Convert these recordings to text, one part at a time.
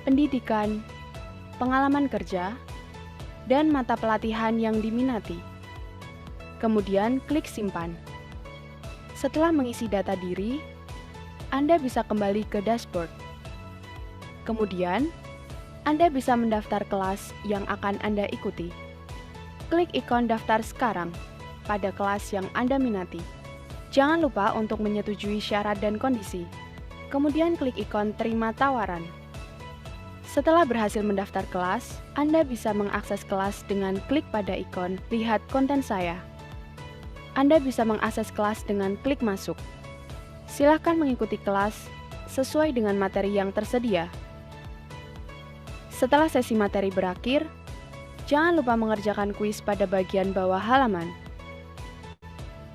pendidikan, pengalaman kerja, dan mata pelatihan yang diminati. Kemudian klik simpan. Setelah mengisi data diri, Anda bisa kembali ke dashboard. Kemudian, Anda bisa mendaftar kelas yang akan Anda ikuti. Klik ikon daftar sekarang pada kelas yang Anda minati. Jangan lupa untuk menyetujui syarat dan kondisi. Kemudian klik ikon terima tawaran. Setelah berhasil mendaftar kelas, Anda bisa mengakses kelas dengan klik pada ikon lihat konten saya. Anda bisa mengakses kelas dengan klik masuk. Silakan mengikuti kelas sesuai dengan materi yang tersedia. Setelah sesi materi berakhir, jangan lupa mengerjakan kuis pada bagian bawah halaman.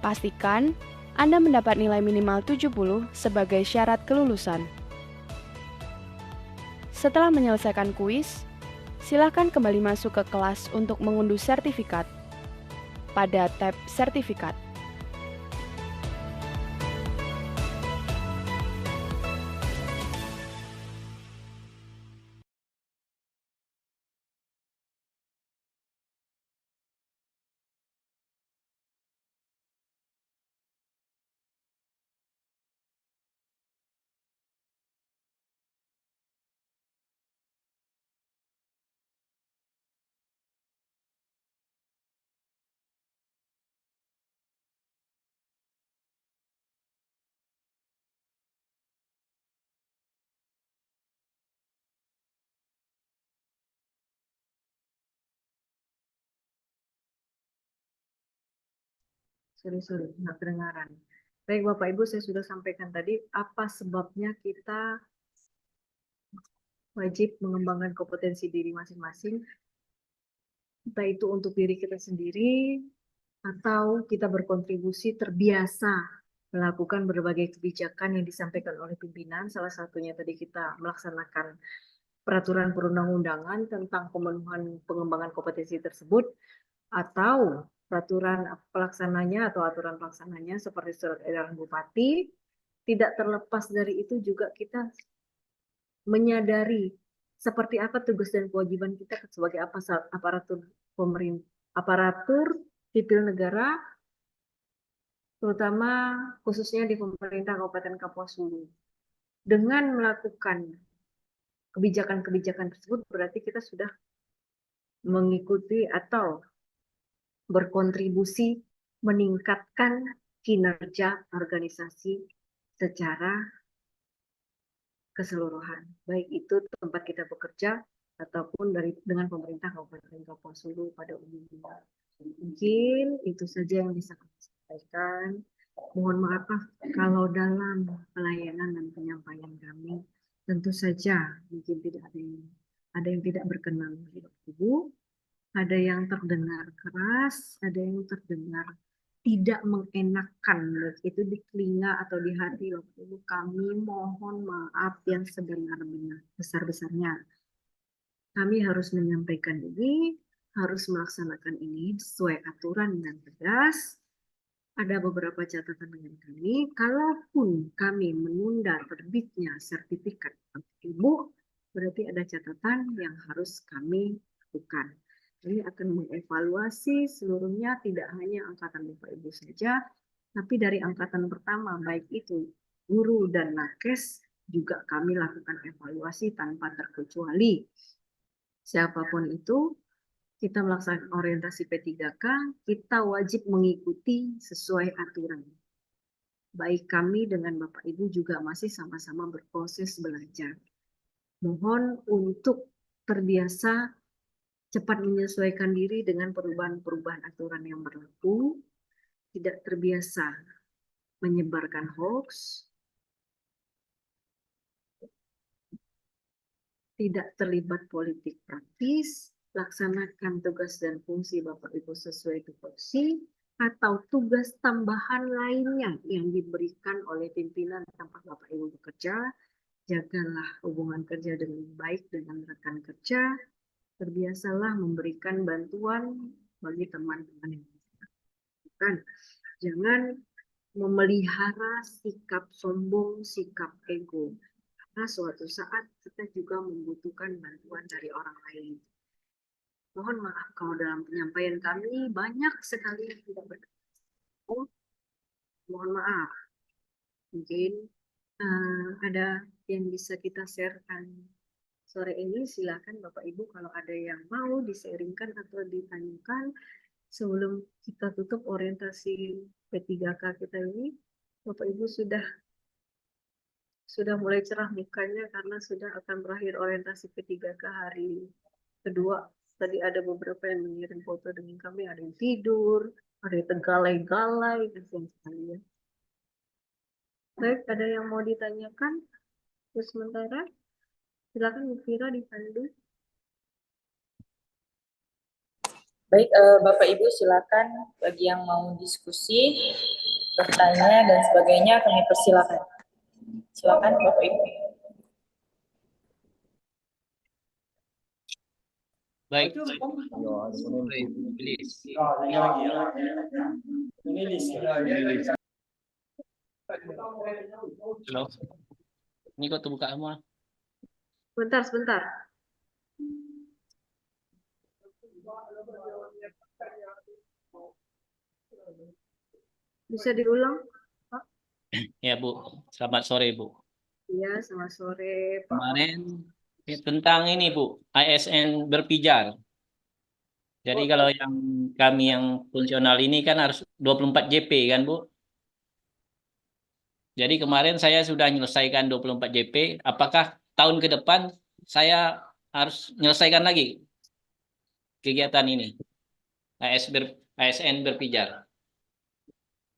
Pastikan Anda mendapat nilai minimal 70 sebagai syarat kelulusan. Setelah menyelesaikan kuis, silakan kembali masuk ke kelas untuk mengunduh sertifikat. Pada tab Sertifikat. Sorry, nggak kedengaran. Baik Bapak Ibu, saya sudah sampaikan tadi apa sebabnya kita wajib mengembangkan kompetensi diri masing-masing, entah itu untuk diri kita sendiri atau kita berkontribusi terbiasa melakukan berbagai kebijakan yang disampaikan oleh pimpinan. Salah satunya tadi kita melaksanakan peraturan perundang-undangan tentang pemenuhan pengembangan kompetensi tersebut, atau peraturan pelaksananya atau aturan pelaksananya seperti surat edaran bupati. Tidak terlepas dari itu juga kita menyadari seperti apa tugas dan kewajiban kita sebagai aparatur pemerintah, aparatur sipil negara, terutama khususnya di pemerintah Kabupaten Kapuas Hulu. Dengan melakukan kebijakan-kebijakan tersebut berarti kita sudah mengikuti atau berkontribusi meningkatkan kinerja organisasi secara keseluruhan, baik itu tempat kita bekerja ataupun dengan pemerintah Kabupaten Kapuas Hulu pada umumnya. Mungkin itu saja yang bisa kami sampaikan. Mohon maaf kalau dalam pelayanan dan penyampaian kami tentu saja mungkin tidak ada yang tidak berkenan bagi Ibu, ada yang terdengar keras, ada yang terdengar tidak mengenakan, itu di telinga atau di hati. Ibu, kami mohon maaf yang sebenar-benar besar-besarnya. Kami harus menyampaikan ini, harus melaksanakan ini sesuai aturan dan tegas. Ada beberapa catatan dengan kami, kalaupun kami menunda terbitnya sertifikat Ibu, berarti ada catatan yang harus kami lakukan. Ini akan mengevaluasi seluruhnya, tidak hanya angkatan Bapak Ibu saja, tapi dari angkatan pertama, baik itu guru dan nakes, juga kami lakukan evaluasi tanpa terkecuali. Siapapun itu, kita melaksanakan orientasi P3K, kita wajib mengikuti sesuai aturan. Baik kami dengan Bapak Ibu juga masih sama-sama berproses belajar. Mohon untuk terbiasa cepat menyesuaikan diri dengan perubahan-perubahan aturan yang berlaku, tidak terbiasa menyebarkan hoax, tidak terlibat politik praktis, laksanakan tugas dan fungsi Bapak Ibu sesuai tupoksi, atau tugas tambahan lainnya yang diberikan oleh pimpinan tempat Bapak Ibu bekerja. Jagalah hubungan kerja dengan baik dengan rekan kerja, terbiasalah memberikan bantuan bagi teman-teman yang membutuhkan. Jangan memelihara sikap sombong, sikap ego. karena suatu saat kita juga membutuhkan bantuan dari orang lain. Mohon maaf kalau dalam penyampaian kami banyak sekali yang tidak berkenan. Mohon maaf. Mungkin ada yang bisa kita sharekan sore ini. Silakan Bapak Ibu kalau ada yang mau di-sharingkan atau ditanyakan sebelum kita tutup orientasi P3K kita ini. Bapak Ibu sudah mulai cerah mukanya karena sudah akan berakhir orientasi P3K hari kedua. Tadi ada beberapa yang mengirim foto dengan kami, ada yang tidur, ada yang tergalai-galai, kasihan sekali ya. Baik, ada yang mau ditanyakan? Terus sementara, silakan Bu Fira dipandu. Baik, Bapak Ibu silakan bagi yang mau diskusi, bertanya dan sebagainya kami persilakan. Silakan Bapak Ibu. Baik. Halo. Ini kok terbuka semua? Sebentar. Bisa diulang? Ya Bu, selamat sore Bu. Iya, selamat sore Pak. Kemarin tentang ini Bu, ASN berpijar. Jadi kalau yang kami yang fungsional ini kan harus 24 JP kan Bu. Jadi kemarin saya sudah menyelesaikan 24 JP. Apakah tahun ke depan saya harus menyelesaikan lagi kegiatan ini? ASN berpijar.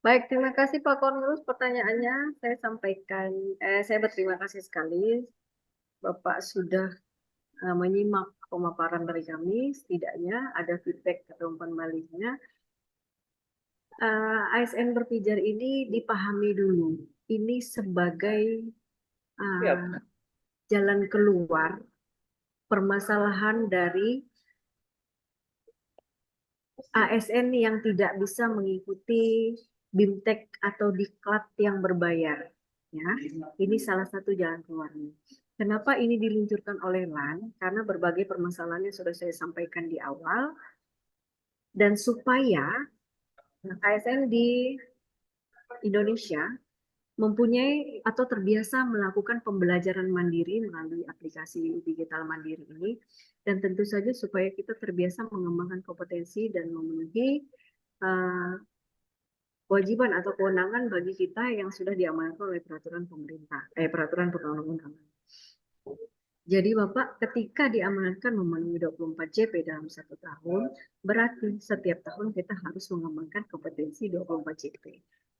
Baik, terima kasih Pak Cornelius pertanyaannya. Saya sampaikan, saya berterima kasih sekali Bapak sudah menyimak pemaparan dari kami. Setidaknya ada feedback atau umpan baliknya. ASN berpijar ini dipahami dulu. Ini sebagai jalan keluar permasalahan dari ASN yang tidak bisa mengikuti BIMTEK atau diklat yang berbayar. Ya, ini salah satu jalan keluarnya. Kenapa ini diluncurkan oleh LAN? Karena berbagai permasalahan yang sudah saya sampaikan di awal. Dan supaya ASN di Indonesia mempunyai atau terbiasa melakukan pembelajaran mandiri melalui aplikasi digital mandiri ini. Dan tentu saja supaya kita terbiasa mengembangkan kompetensi dan memenuhi kewajiban atau kewenangan bagi kita yang sudah diamanatkan oleh peraturan pemerintah, peraturan perundang-undangan. Jadi Bapak ketika diamanatkan memenuhi 24 JP dalam 1 tahun, berarti setiap tahun kita harus mengembangkan kompetensi 24 JP.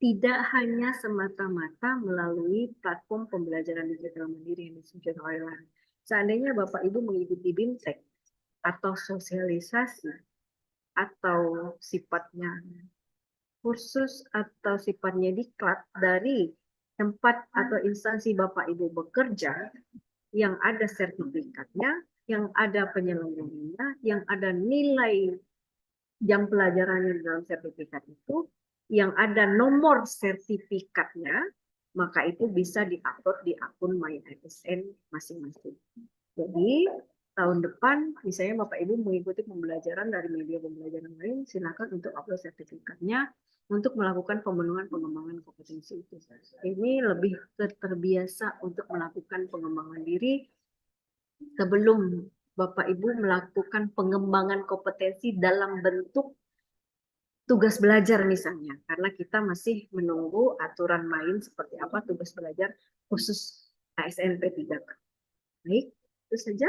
Tidak hanya semata-mata melalui platform pembelajaran digital mandiri yang disebut oleh LAN. Seandainya Bapak Ibu mengikuti BIMTEK atau sosialisasi atau sifatnya kursus atau sifatnya diklat dari tempat atau instansi Bapak Ibu bekerja yang ada sertifikatnya, yang ada penyelenggaranya, yang ada nilai jam pelajarannya dalam sertifikat itu, yang ada nomor sertifikatnya, maka itu bisa diupload di akun MyASN masing-masing. Jadi tahun depan misalnya Bapak Ibu mengikuti pembelajaran dari media pembelajaran lain, silakan untuk upload sertifikatnya untuk melakukan pemenuhan pengembangan kompetensi itu. Ini lebih terbiasa untuk melakukan pengembangan diri sebelum Bapak Ibu melakukan pengembangan kompetensi dalam bentuk tugas belajar misalnya, karena kita masih menunggu aturan main seperti apa tugas belajar khusus ASN P3K. Baik, itu saja.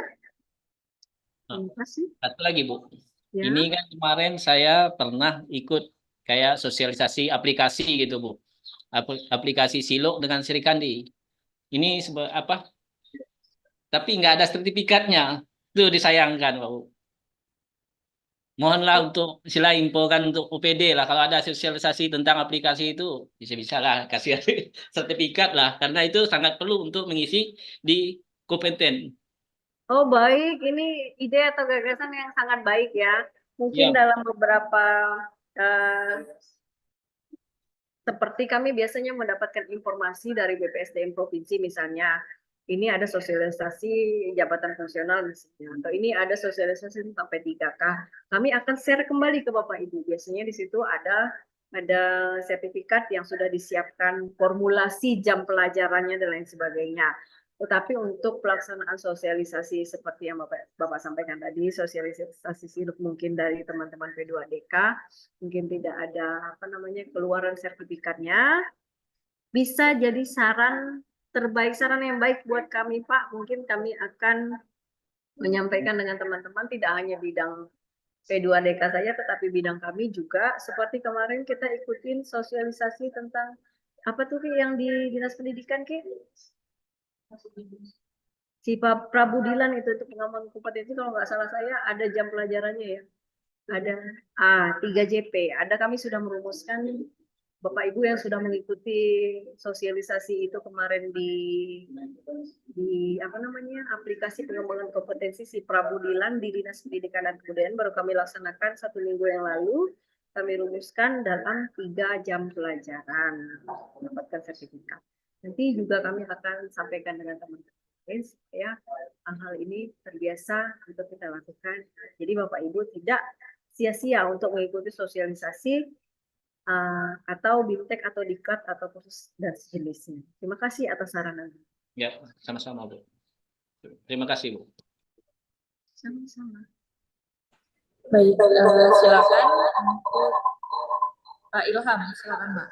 Terima kasih. Satu lagi Bu, Ya. ini kan kemarin saya pernah ikut kayak sosialisasi aplikasi gitu Bu, aplikasi Silok dengan Sri Kandi. Ini apa? Tapi nggak ada sertifikatnya, itu disayangkan Pak Bu. Mohonlah untuk sila infokan untuk OPD lah kalau ada sosialisasi tentang aplikasi itu bisa-bisa lah kasih sertifikat lah karena itu sangat perlu untuk mengisi di kompeten. Oh baik, ini ide atau gagasan yang sangat baik ya. Mungkin Ya. dalam beberapa seperti kami biasanya mendapatkan informasi dari BPSDM provinsi misalnya, ini ada sosialisasi jabatan fungsional misalnya, atau ini ada sosialisasi tentang P3K. Kami akan share kembali ke Bapak Ibu. Biasanya di situ ada sertifikat yang sudah disiapkan, formulasi jam pelajarannya dan lain sebagainya. Tetapi untuk pelaksanaan sosialisasi seperti yang Bapak sampaikan tadi, sosialisasi sirup mungkin dari teman-teman P2DK, mungkin tidak ada keluaran sertifikatnya, bisa jadi saran terbaik, saran yang baik buat kami Pak. Mungkin kami akan menyampaikan dengan teman-teman tidak hanya bidang P2DK saja, tetapi bidang kami juga. Seperti kemarin kita ikutin sosialisasi tentang apa tuh Ki, yang di Dinas Pendidikan Ki? Si Pak Prabudilan itu pengaman kompetensi, kalau nggak salah saya ada jam pelajarannya ya. Ada 3JP. Ada, kami sudah merumuskan, Bapak Ibu yang sudah mengikuti sosialisasi itu kemarin di aplikasi pengembangan kompetensi si Prabudilan di Dinas Pendidikan dan Kebudayaan, baru kami laksanakan 1 minggu yang lalu. Kami rumuskan dalam 3 jam pelajaran mendapatkan sertifikat. Nanti juga kami akan sampaikan dengan teman-teman supaya hal-hal ini terbiasa untuk kita lakukan. Jadi Bapak Ibu tidak sia-sia untuk mengikuti sosialisasi atau BIMTEK atau Diklat atau kursus dan sejenisnya. Terima kasih atas saran Anda. Ya, sama-sama Bu. Terima kasih Bu. Sama-sama. Baik, silakan untuk Pak Ilham, silakan Pak.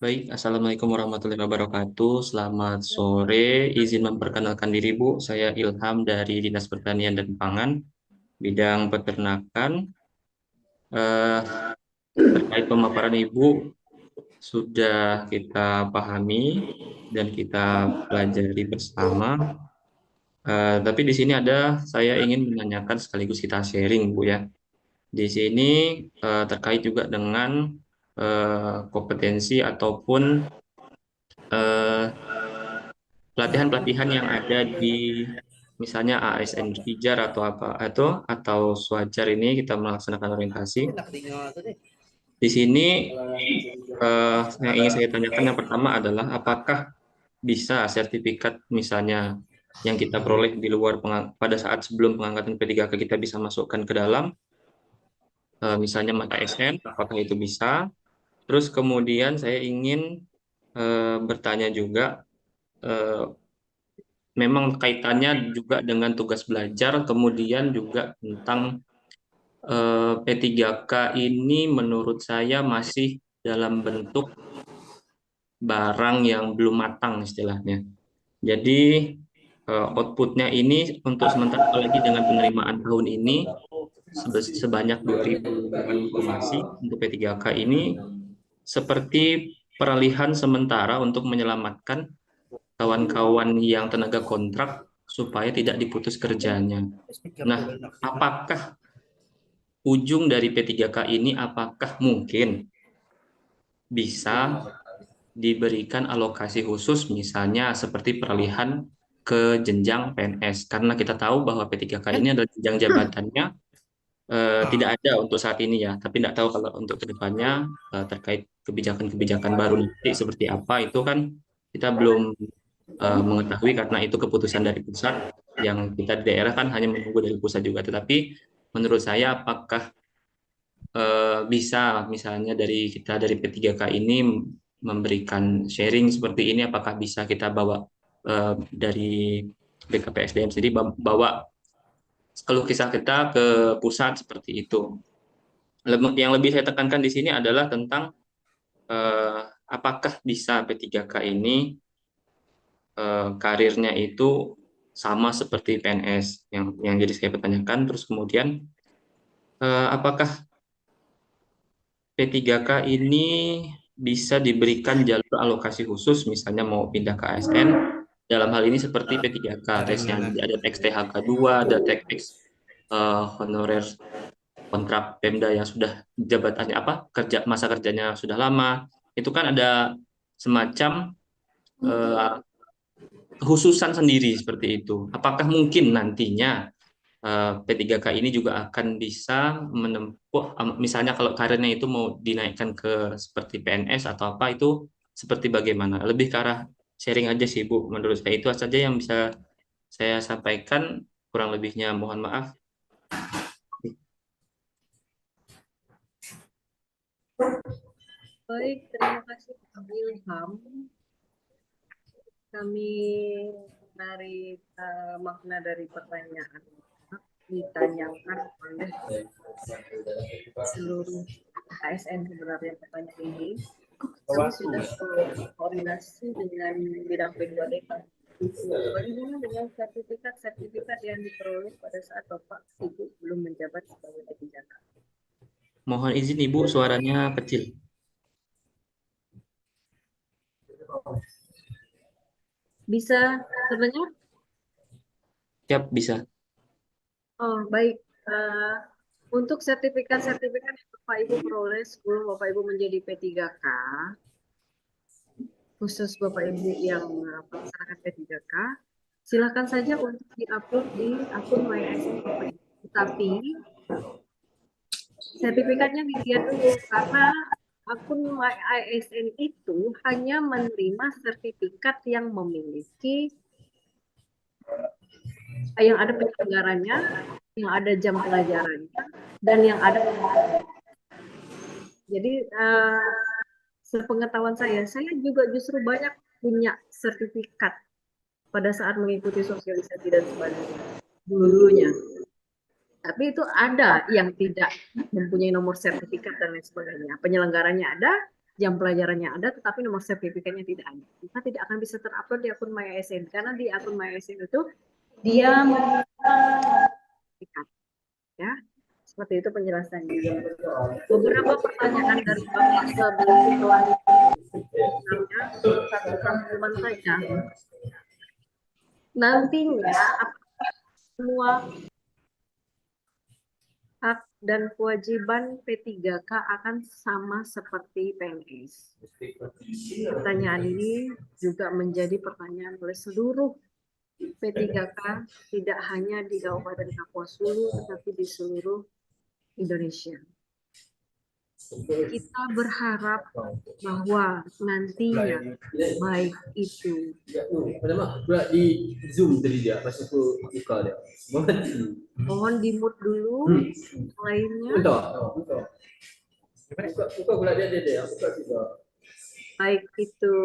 Baik, Assalamualaikum warahmatullahi wabarakatuh. Selamat sore, izin memperkenalkan diri Bu. Saya Ilham dari Dinas Pertanian dan Pangan, bidang peternakan. Terkait pemaparan Ibu sudah kita pahami dan kita pelajari bersama. Tapi di sini saya ingin menanyakan sekaligus kita sharing Bu ya. Di sini terkait juga dengan kompetensi ataupun pelatihan-pelatihan yang ada di misalnya ASN Pijar atau atau Swajar ini kita melaksanakan orientasi. Di sini yang ingin saya tanyakan yang pertama adalah apakah bisa sertifikat misalnya yang kita peroleh di luar pada saat sebelum pengangkatan P3K kita bisa masukkan ke dalam misalnya mata ASN, apakah itu bisa? Terus kemudian saya ingin bertanya juga, memang kaitannya juga dengan tugas belajar, kemudian juga tentang P3K ini menurut saya masih dalam bentuk barang yang belum matang istilahnya. Jadi outputnya ini untuk sementara, apalagi dengan penerimaan tahun ini sebanyak 2.000 informasi untuk P3K ini seperti peralihan sementara untuk menyelamatkan kawan-kawan yang tenaga kontrak supaya tidak diputus kerjanya. Nah, apakah ujung dari P3K ini apakah mungkin bisa diberikan alokasi khusus misalnya seperti peralihan ke jenjang PNS, karena kita tahu bahwa P3K ini adalah jenjang jabatannya tidak ada untuk saat ini ya, tapi tidak tahu kalau untuk kedepannya terkait kebijakan-kebijakan baru nanti seperti apa, itu kan kita belum mengetahui karena itu keputusan dari pusat, yang kita di daerah kan hanya menunggu dari pusat juga. Tetapi menurut saya apakah bisa misalnya dari P3K ini memberikan sharing seperti ini, apakah bisa kita bawa dari BKPSDM sendiri bawa keluh kisah kita ke pusat seperti itu. Yang lebih saya tekankan di sini adalah tentang apakah bisa P3K ini karirnya itu sama seperti PNS yang jadi saya pertanyakan. Terus kemudian apakah P3K ini bisa diberikan jalur alokasi khusus misalnya mau pindah ke ASN, dalam hal ini seperti P3K tesnya ada teks THK 2, ada teks honorer kontrak Pemda yang sudah jabatannya masa kerjanya sudah lama, itu kan ada semacam khususan sendiri seperti itu. Apakah mungkin nantinya P3K ini juga akan bisa menempuh, misalnya kalau karirnya itu mau dinaikkan ke seperti PNS atau apa, itu seperti bagaimana? Lebih ke arah sharing aja sih Bu, menurut saya itu saja yang bisa saya sampaikan, kurang lebihnya mohon maaf. Baik, terima kasih Pak Ilham. Kami menarik makna dari pertanyaan ditanyakan oleh seluruh ASN sebenarnya pertanyaan ini. Kami sudah koordinasi dengan bidang P2D. Bagaimana dengan sertifikat yang diperoleh pada saat Bapak Ibu belum menjabat sebagai P3K? Mohon izin Ibu, suaranya kecil. Bisa terdengar? Siap, bisa. Oh, baik. Untuk sertifikat-sertifikat yang Bapak Ibu peroleh sebelum Bapak Ibu menjadi P3K, khusus Bapak Ibu yang melaksanakan P3K, silakan saja untuk diupload di akun MyASN Bapak Ibu. Tetapi sertifikatnya dilihat dulu karena akun MyASN itu hanya menerima sertifikat yang memiliki yang ada penyelenggaranya, yang ada jam pelajarannya, dan yang ada. Jadi sepengetahuan saya juga justru banyak punya sertifikat pada saat mengikuti sosialisasi dan sebagainya dulunya. Tapi itu ada yang tidak mempunyai nomor sertifikat dan lain sebagainya. Penyelenggaranya ada, jam pelajarannya ada, tetapi nomor sertifikatnya tidak ada. Kita tidak akan bisa terupload di akun MyASN karena di akun MyASN itu dia sertifikat, ya. Seperti itu penjelasannya. Beberapa pertanyaan dari Bapak sebelum satu rangkuman saja. Nantinya apakah semua hak dan kewajiban P3K akan sama seperti PNS? Pertanyaan ini juga menjadi pertanyaan oleh seluruh P3K, tidak hanya di Kabupaten Kapuas Hulu, tetapi di seluruh Indonesia. Kita berharap bahwa nantinya baik itu di Zoom tadi dia pas aku buka dia. mohon di-mute dulu lainnya. Buka pula dia buka juga. Baik itu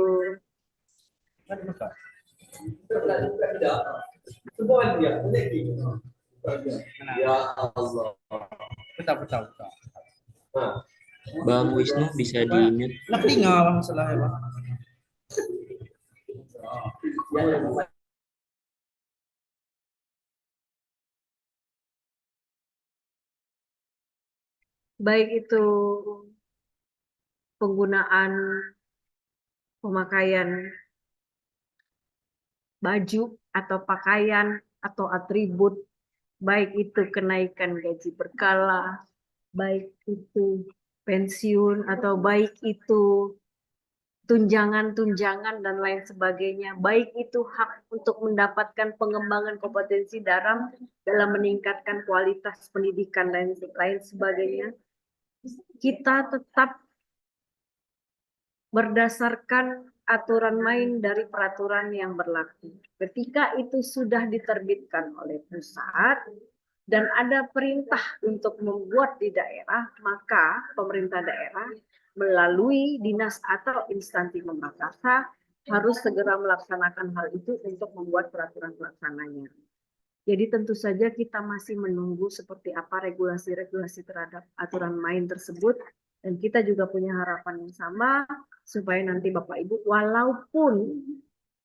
Tidak. Semua dia. Ya Allah. Betul. Nah, Bang Wisnu bisa di-mute. nak dengar masalah apa? baik itu penggunaan pemakaian baju atau pakaian atau atribut, baik itu kenaikan gaji berkala, baik itu pensiun atau baik itu tunjangan-tunjangan dan lain sebagainya, baik itu hak untuk mendapatkan pengembangan kompetensi dalam meningkatkan kualitas pendidikan dan lain sebagainya, kita tetap berdasarkan aturan main dari peraturan yang berlaku. Ketika itu sudah diterbitkan oleh pusat dan ada perintah untuk membuat di daerah, maka pemerintah daerah melalui dinas atau instansi pemakarsah harus segera melaksanakan hal itu untuk membuat peraturan pelaksananya. Jadi tentu saja kita masih menunggu seperti apa regulasi-regulasi terhadap aturan main tersebut, dan kita juga punya harapan yang sama supaya nanti Bapak Ibu walaupun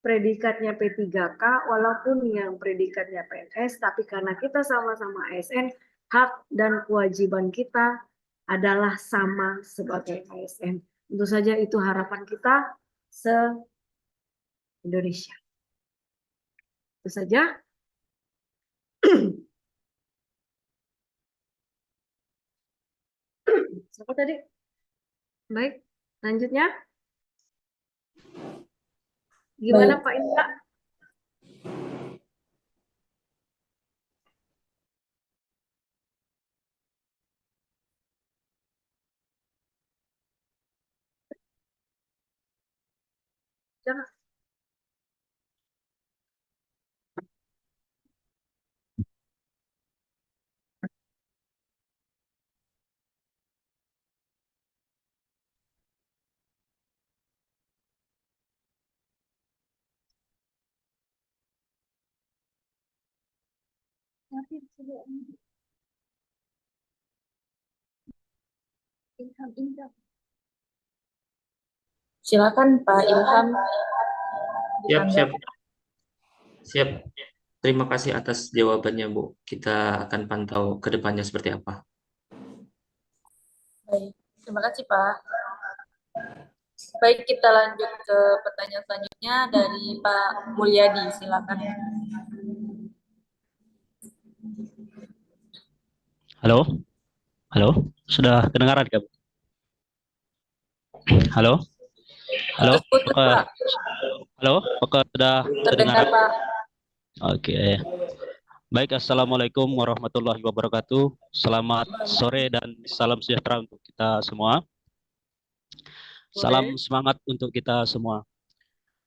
predikatnya P3K, walaupun yang predikatnya PNS, tapi karena kita sama-sama ASN, hak dan kewajiban kita adalah sama sebagai ASN. Tentu saja itu harapan kita se-Indonesia. Itu saja. Siapa tadi? Baik, lanjutnya. Gimana Pak Indra? Jangan. Silakan Pak Ilham Siap, ditanggapi. siap, siap. Terima kasih atas jawabannya, Bu. Kita akan pantau ke depannya seperti apa. Baik, terima kasih Pak. Baik, kita lanjut ke pertanyaan selanjutnya dari Pak Mulyadi. Silakan. Halo, halo, sudah kedengaran Kak? Halo, halo, Putus-putus Pak. halo, apakah sudah Terdengar kedengaran? Pak. Oke, baik. Assalamualaikum warahmatullahi wabarakatuh. Selamat sore dan salam sejahtera untuk kita semua. Salam semangat untuk kita semua.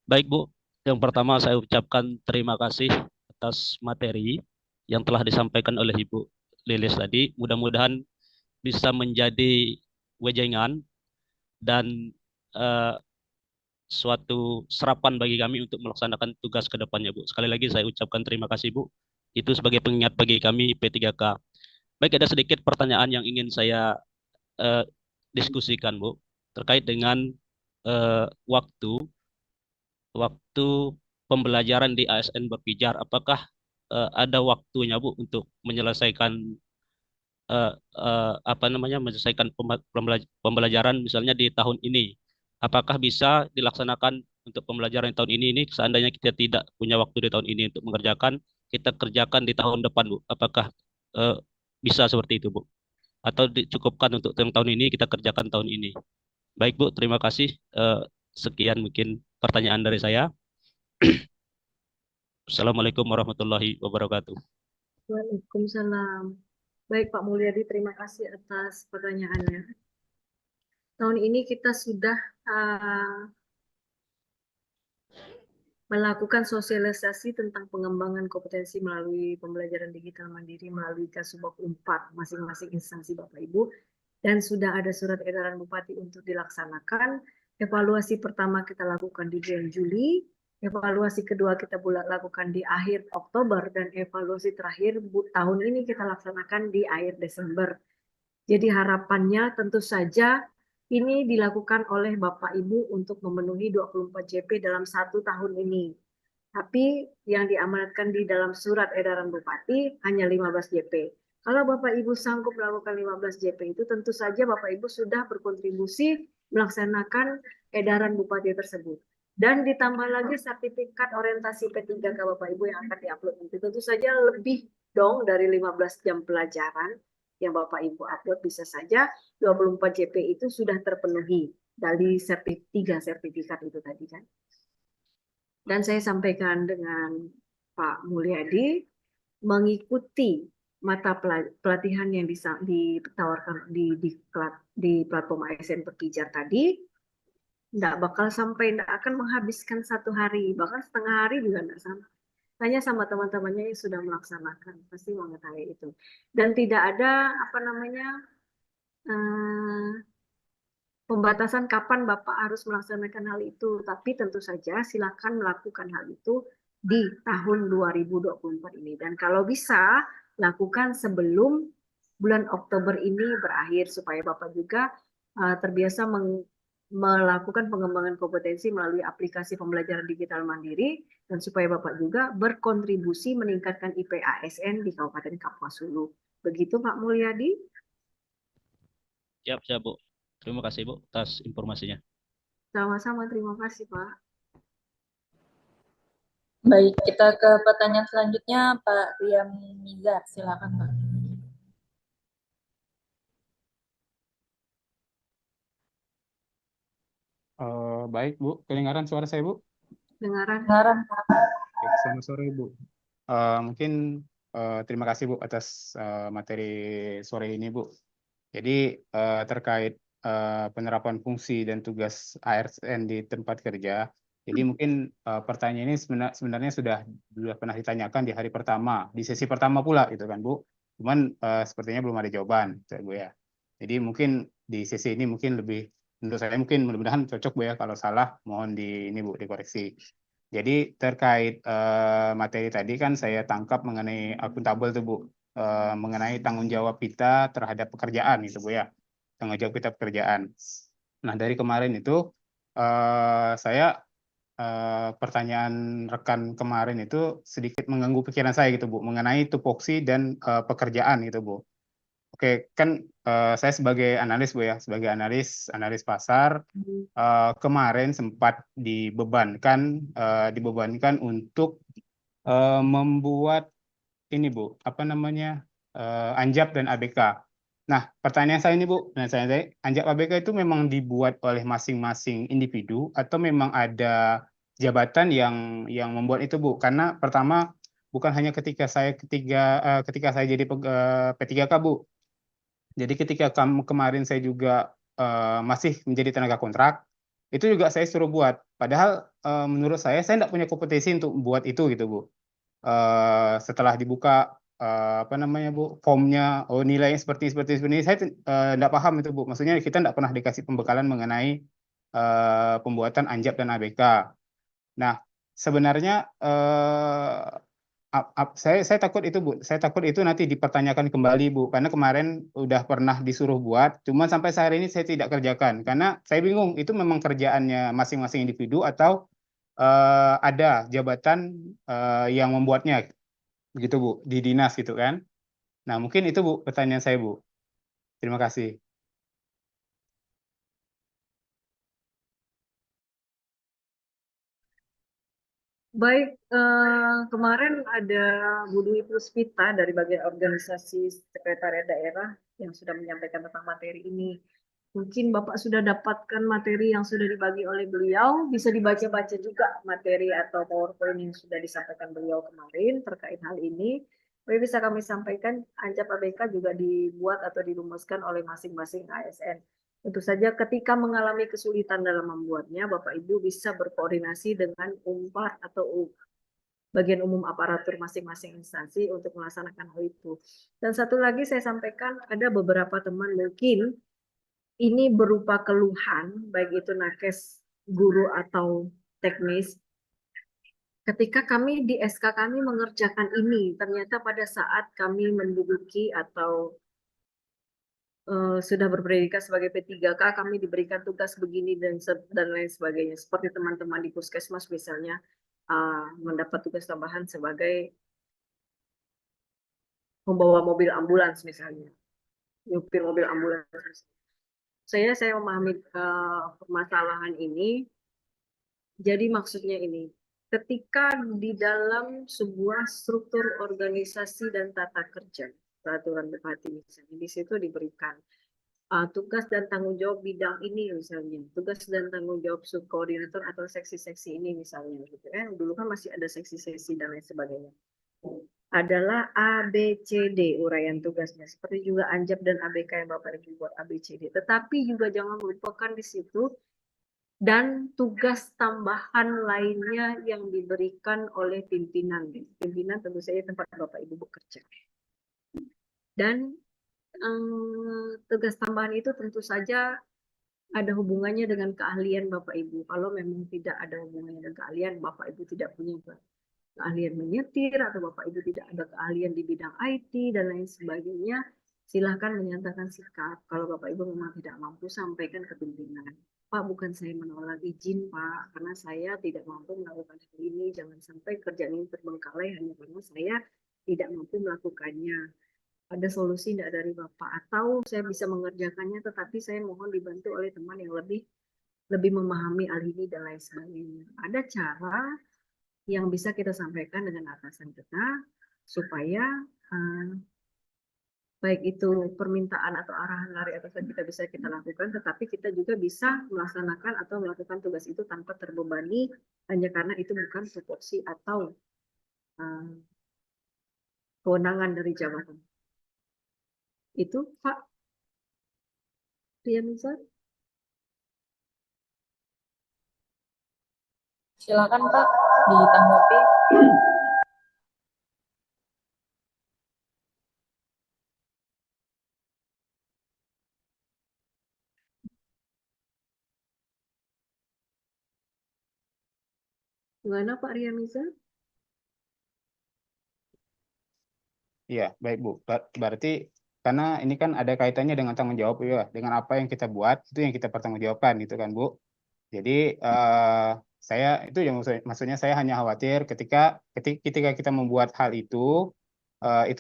Baik Bu, yang pertama saya ucapkan terima kasih atas materi yang telah disampaikan oleh Ibu Lilis tadi. Mudah-mudahan bisa menjadi wejangan dan suatu serapan bagi kami untuk melaksanakan tugas ke depannya, Bu. Sekali lagi saya ucapkan terima kasih, Bu. Itu sebagai pengingat bagi kami P3K. Baik, ada sedikit pertanyaan yang ingin saya diskusikan, Bu, terkait dengan waktu pembelajaran di ASN Berpijar. Apakah ada waktunya, Bu, untuk menyelesaikan menyelesaikan pembelajaran misalnya di tahun ini? Apakah bisa dilaksanakan untuk pembelajaran tahun ini seandainya kita tidak punya waktu di tahun ini untuk mengerjakan, kita kerjakan di tahun depan, Bu? Apakah bisa seperti itu, Bu? Atau dicukupkan untuk tahun ini kita kerjakan tahun ini? Baik, Bu, terima kasih. Sekian mungkin pertanyaan dari saya. Assalamualaikum warahmatullahi wabarakatuh. Waalaikumsalam. Baik Pak Mulyadi, terima kasih atas pertanyaannya. Tahun ini kita sudah melakukan sosialisasi tentang pengembangan kompetensi melalui pembelajaran digital mandiri melalui Kasubag 4 masing-masing instansi Bapak Ibu, dan sudah ada surat edaran Bupati untuk dilaksanakan. Evaluasi pertama kita lakukan di bulan Juli, evaluasi kedua kita lakukan di akhir Oktober, dan evaluasi terakhir tahun ini kita laksanakan di akhir Desember. Jadi harapannya tentu saja ini dilakukan oleh Bapak Ibu untuk memenuhi 24 JP dalam 1 tahun ini. Tapi yang diamanatkan di dalam surat edaran Bupati hanya 15 JP. Kalau Bapak Ibu sanggup melakukan 15 JP itu, tentu saja Bapak Ibu sudah berkontribusi melaksanakan edaran Bupati tersebut. Dan ditambah lagi sertifikat orientasi P3K Bapak Ibu yang akan diupload itu, tentu saja lebih dong dari 15 jam pelajaran yang Bapak Ibu upload. Bisa saja 24 JP itu sudah terpenuhi dari 3 sertifikat itu tadi kan. Dan saya sampaikan dengan Pak Mulyadi, mengikuti mata pelatihan yang ditawarkan di platform ASN Berpijar tadi, tidak akan menghabiskan 1 hari, bahkan setengah hari juga tidak sampai. Tanya sama teman-temannya yang sudah melaksanakan, pasti mengetahui itu. Dan tidak ada pembatasan kapan Bapak harus melaksanakan hal itu, tapi tentu saja silakan melakukan hal itu di tahun 2024 ini. Dan kalau bisa, lakukan sebelum bulan Oktober ini berakhir, supaya Bapak juga terbiasa melakukan pengembangan kompetensi melalui aplikasi pembelajaran digital mandiri, dan supaya Bapak juga berkontribusi meningkatkan IP ASN di Kabupaten Kapuas Hulu. Begitu Pak Mulyadi? Siap, Bu. Terima kasih, Bu, atas informasinya. Sama-sama, terima kasih Pak. Baik, kita ke pertanyaan selanjutnya Pak Riam Mizar. Silakan Pak. Baik Bu, kedengaran suara saya Bu? Dengaran. Pak. Baik, selamat sore Bu. Mungkin terima kasih Bu atas materi sore ini Bu. Jadi terkait penerapan fungsi dan tugas ASN di tempat kerja, Jadi mungkin pertanyaan ini sebenarnya sudah pernah ditanyakan di hari pertama, di sesi pertama pula gitu kan Bu. Cuman sepertinya belum ada jawaban, Bu ya. Jadi mungkin di sesi ini mungkin lebih, menurut saya mungkin mudah-mudahan cocok Bu ya. Kalau salah mohon ini Bu dikoreksi. Jadi terkait materi tadi kan saya tangkap mengenai akuntabel tuh Bu, mengenai tanggung jawab kita terhadap pekerjaan gitu Bu ya, tanggung jawab kita pekerjaan. Nah dari kemarin itu saya pertanyaan rekan kemarin itu sedikit mengganggu pikiran saya gitu Bu, mengenai tupoksi dan pekerjaan gitu Bu. Oke, kan saya sebagai analis Bu ya, sebagai analis pasar, kemarin sempat dibebankan untuk membuat ini Bu, apa namanya, Anjap dan ABK. Nah, pertanyaan saya ini Bu, Anjap ABK itu memang dibuat oleh masing-masing individu atau memang ada jabatan yang membuat itu Bu? Karena pertama bukan hanya ketika saya jadi P3K Bu. Jadi ketika kemarin saya juga masih menjadi tenaga kontrak, itu juga saya suruh buat. Padahal menurut saya tidak punya kompetensi untuk buat itu gitu Bu. Setelah dibuka apa namanya Bu, formnya, oh nilainya seperti ini, saya tidak paham itu Bu. Maksudnya kita tidak pernah dikasih pembekalan mengenai pembuatan Anjap dan ABK. Nah, sebenarnya saya takut itu Bu, saya takut itu nanti dipertanyakan kembali Bu, karena kemarin udah pernah disuruh buat, cuman sampai saat ini saya tidak kerjakan, karena saya bingung itu memang kerjaannya masing-masing individu atau ada jabatan yang membuatnya, begitu Bu, di dinas gitu kan. Nah mungkin itu Bu pertanyaan saya Bu. Terima kasih. Baik, kemarin ada Bu Dwi Puspita dari bagian organisasi sekretariat daerah yang sudah menyampaikan tentang materi ini. Mungkin Bapak sudah dapatkan materi yang sudah dibagi oleh beliau, bisa dibaca-baca juga materi atau PowerPoint yang sudah disampaikan beliau kemarin terkait hal ini. Tapi bisa kami sampaikan, Anjap ABK juga dibuat atau dirumuskan oleh masing-masing ASN. Tentu saja ketika mengalami kesulitan dalam membuatnya, Bapak Ibu bisa berkoordinasi dengan UNPAD atau bagian umum aparatur masing-masing instansi untuk melaksanakan hal itu. Dan satu lagi saya sampaikan, ada beberapa teman mungkin ini berupa keluhan, baik itu nakes, guru atau teknis. Ketika kami di SK kami mengerjakan ini, ternyata pada saat kami menduduki atau sudah berpredikat sebagai P3K, kami diberikan tugas begini dan lain sebagainya. Seperti teman-teman di puskesmas misalnya, mendapat tugas tambahan sebagai membawa mobil ambulans misalnya, nyupir mobil ambulans. Saya memahami permasalahan ini. Jadi maksudnya ini, ketika di dalam sebuah struktur organisasi dan tata kerja, peraturan bupati misalnya, di situ diberikan tugas dan tanggung jawab bidang ini misalnya, tugas dan tanggung jawab subkoordinator atau seksi-seksi ini misalnya, gitu kan. Dulu kan masih ada seksi-seksi dan lain sebagainya. Adalah A, B, C, D uraian tugasnya. Seperti juga Anjap dan ABK yang Bapak Ibu buat A, B, C, D. Tetapi juga jangan melupakan di situ dan tugas tambahan lainnya yang diberikan oleh pimpinan. Pimpinan tentu saja tempat Bapak Ibu bekerja. Dan tugas tambahan itu tentu saja ada hubungannya dengan keahlian Bapak Ibu. Kalau memang tidak ada hubungannya dengan keahlian, Bapak Ibu tidak punya keahlian menyetir atau Bapak Ibu tidak ada keahlian di bidang IT dan lain sebagainya, silakan menyatakan sikap. Kalau Bapak Ibu memang tidak mampu, sampaikan ke pimpinan. Pak, bukan saya menolak izin Pak, karena saya tidak mampu melakukan hal ini. Jangan sampai kerjaan ini terbengkalai hanya karena saya tidak mampu melakukannya. Ada solusi tidak dari Bapak, atau saya bisa mengerjakannya tetapi saya mohon dibantu oleh teman yang lebih memahami hal ini dan lain sebagainya. Ada cara yang bisa kita sampaikan dengan atasan kita supaya baik itu permintaan atau arahan dari atasan kita bisa kita lakukan, tetapi kita juga bisa melaksanakan atau melakukan tugas itu tanpa terbebani hanya karena itu bukan tupoksi atau kewenangan dari jabatan. Itu Pak Rianuzar. Silakan Pak, ditanggapi. Gimana Pak Riyamiza? Iya, baik Bu. Berarti karena ini kan ada kaitannya dengan tanggung jawab ya, dengan apa yang kita buat itu yang kita pertanggungjawabkan gitu kan Bu. Jadi saya itu yang maksudnya saya hanya khawatir ketika kita membuat hal itu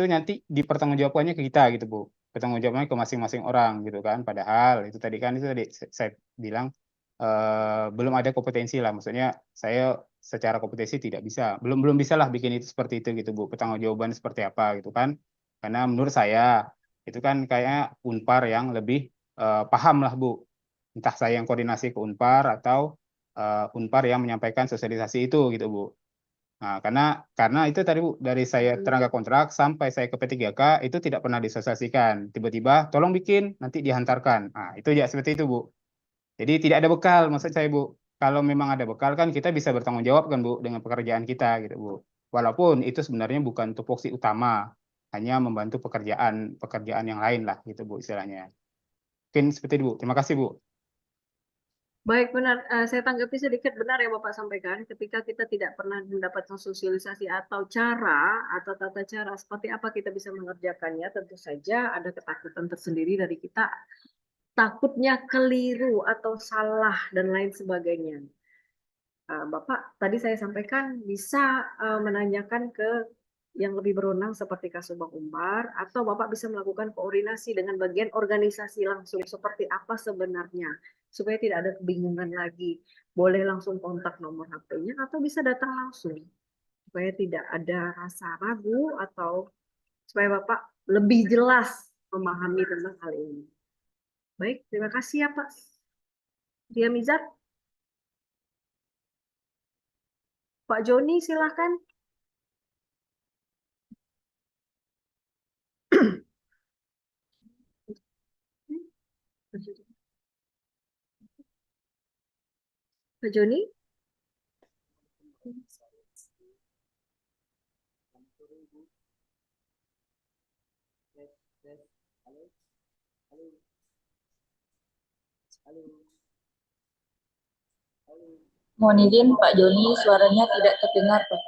nanti dipertanggungjawabkannya ke kita gitu Bu. Pertanggungjawabannya ke masing-masing orang gitu kan. Padahal itu tadi saya bilang belum ada kompetensi lah. Maksudnya saya secara kompetensi tidak bisa, belum bisa lah bikin itu seperti itu gitu Bu. Pertanggungjawaban seperti apa gitu kan. Karena menurut saya itu kan kayak Unpar yang lebih paham lah Bu. Entah saya yang koordinasi ke Unpar atau Unpar yang menyampaikan sosialisasi itu gitu Bu. Nah, karena itu tadi Bu, dari saya tenaga kontrak sampai saya ke P3K itu tidak pernah disosialisasikan. Tiba-tiba tolong bikin, nanti dihantarkan. Nah, itu ya seperti itu Bu. Jadi tidak ada bekal maksud saya Bu. Kalau memang ada bekal kan kita bisa bertanggung jawab kan Bu dengan pekerjaan kita gitu Bu. Walaupun itu sebenarnya bukan tupoksi utama, hanya membantu pekerjaan yang lain lah gitu Bu istilahnya. Mungkin seperti itu Bu. Terima kasih Bu. Baik, benar. Saya tanggapi sedikit, benar ya Bapak sampaikan. Ketika kita tidak pernah mendapatkan sosialisasi atau cara atau tata cara seperti apa kita bisa mengerjakannya, tentu saja ada ketakutan tersendiri dari kita. Takutnya keliru atau salah dan lain sebagainya. Bapak tadi saya sampaikan bisa menanyakan ke yang lebih berwenang seperti Kasubag Unpar, atau Bapak bisa melakukan koordinasi dengan bagian organisasi langsung seperti apa sebenarnya, supaya tidak ada kebingungan lagi. Boleh langsung kontak nomor HP-nya atau bisa datang langsung, supaya tidak ada rasa ragu atau supaya Bapak lebih jelas memahami tentang hal ini. Baik, terima kasih ya Pak Riyamizat. Pak Joni silakan. Pak Joni? Mohon izin Pak Joni, suaranya tidak terdengar Pak.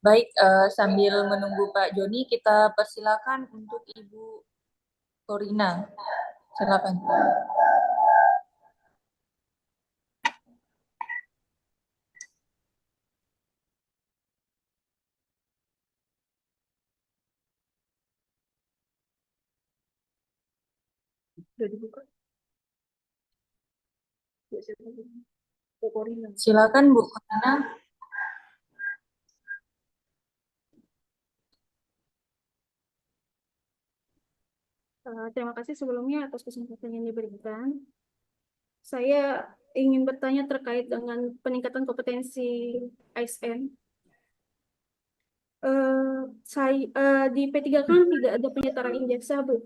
Baik, sambil menunggu Pak Joni, kita persilakan untuk Ibu Korina. Silakan. Sudah dibuka? Silakan Bu Korina. Terima kasih sebelumnya atas kesempatan yang diberikan. Saya ingin bertanya terkait dengan peningkatan kompetensi ASN. Di P3 kan tidak ada penyetaraan ijazah, Bu.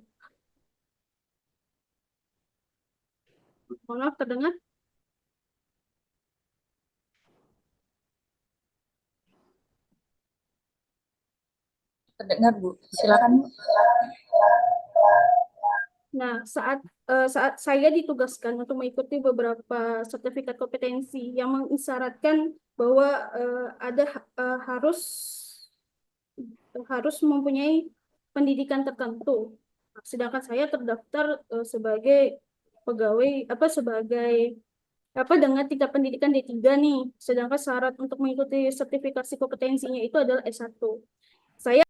Mohon maaf, terdengar? Terdengar Bu, silakan. Nah, saat saya ditugaskan untuk mengikuti beberapa sertifikat kompetensi yang mengisyaratkan bahwa harus mempunyai pendidikan tertentu. Sedangkan saya terdaftar sebagai pegawai dengan tingkat pendidikan D3 nih. Sedangkan syarat untuk mengikuti sertifikasi kompetensinya itu adalah S1. Saya